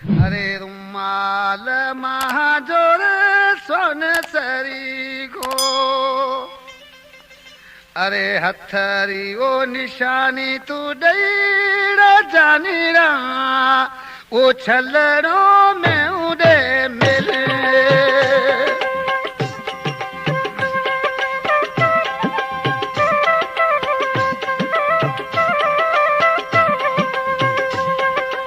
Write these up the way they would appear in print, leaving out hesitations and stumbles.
अरे रुमाल महाजोर सोन सरी को, अरे हथरी वो निशानी तू डैड़ा जानी रहा, वो छलड़ों में उड़े मिले।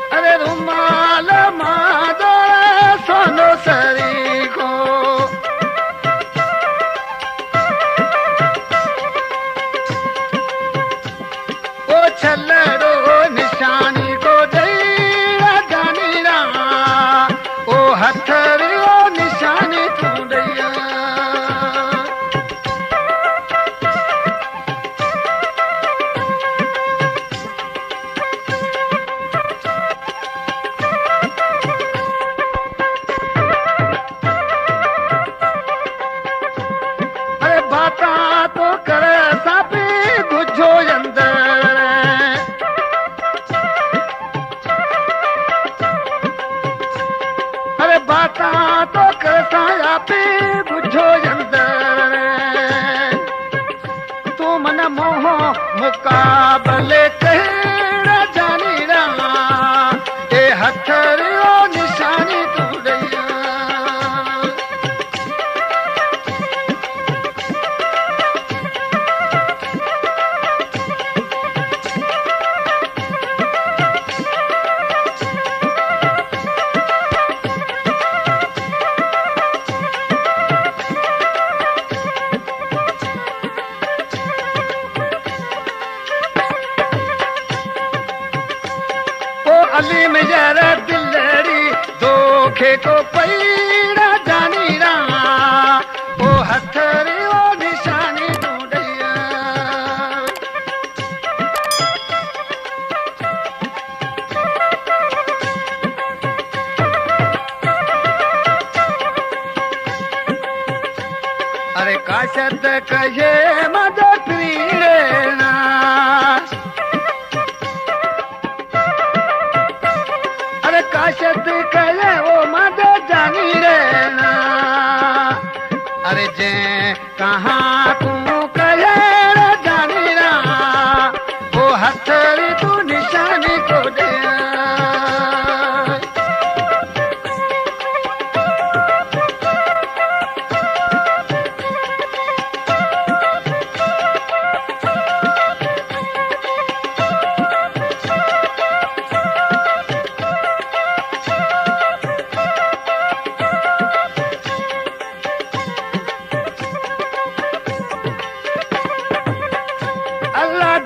अरे रुमाल महाजोर सोन सरी को, छलड़ो निशानी को दैया जानी रहा, ओ हथरियो निशानी तू दैया। अरे बाता तो करे सापी गुझो अंदर, बाता तो करसाया पे बुझो अंदर, तू मन मोह मुकाबले कहना जानी रहा, ए हथरियो निशानी तू दैया। अली में जरा दिलड़ी धोखे को पैड़ा जानी रहा, ओ हथरी ओ निशानी ढूंढिया। अरे काशत कहे मदद लेना, काशत कहे वो मद जानी रहना, अरे जे कहाँ तू कहे जानी रहा, वो हथरी तू निशानी को दे।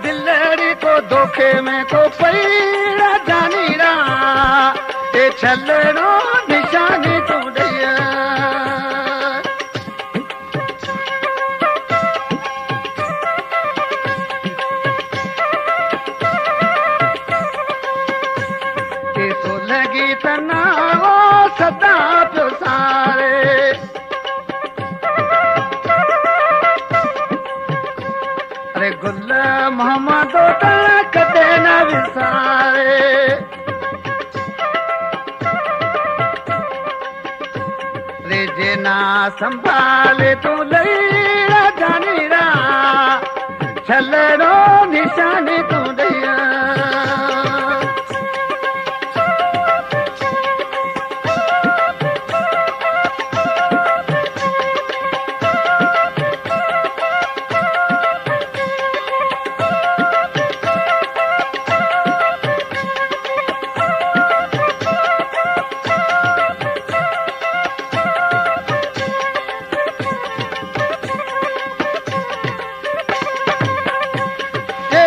दिलड़ी को धोखे में को पैड़ा जानी रहा, ए छलड़ो निशानी तू दैया। सो लगी तना सदा प्यो सारे, अरे गुल मोहम्मद कदे न विसारे, रे जे ना संभाले तू लैया जानी रहा, छलड़ो निशानी तू दैया।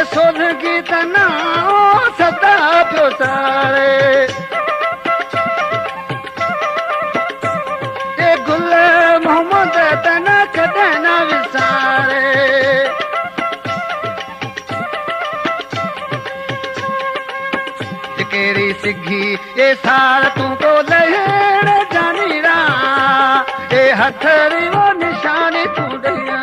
सोन की तना सदा प्यो सारे, ए गुल मोहम्मद तना कदे न विसारे, केरी सिग्गी ये सार तू को लहर जानी रहा, ए हथरी वो निशानी तू दैया।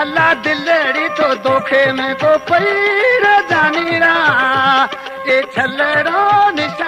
अल्लाह दिलड़ी तो धोखे में को पई रे जानी रा ए छलड़ो निशानी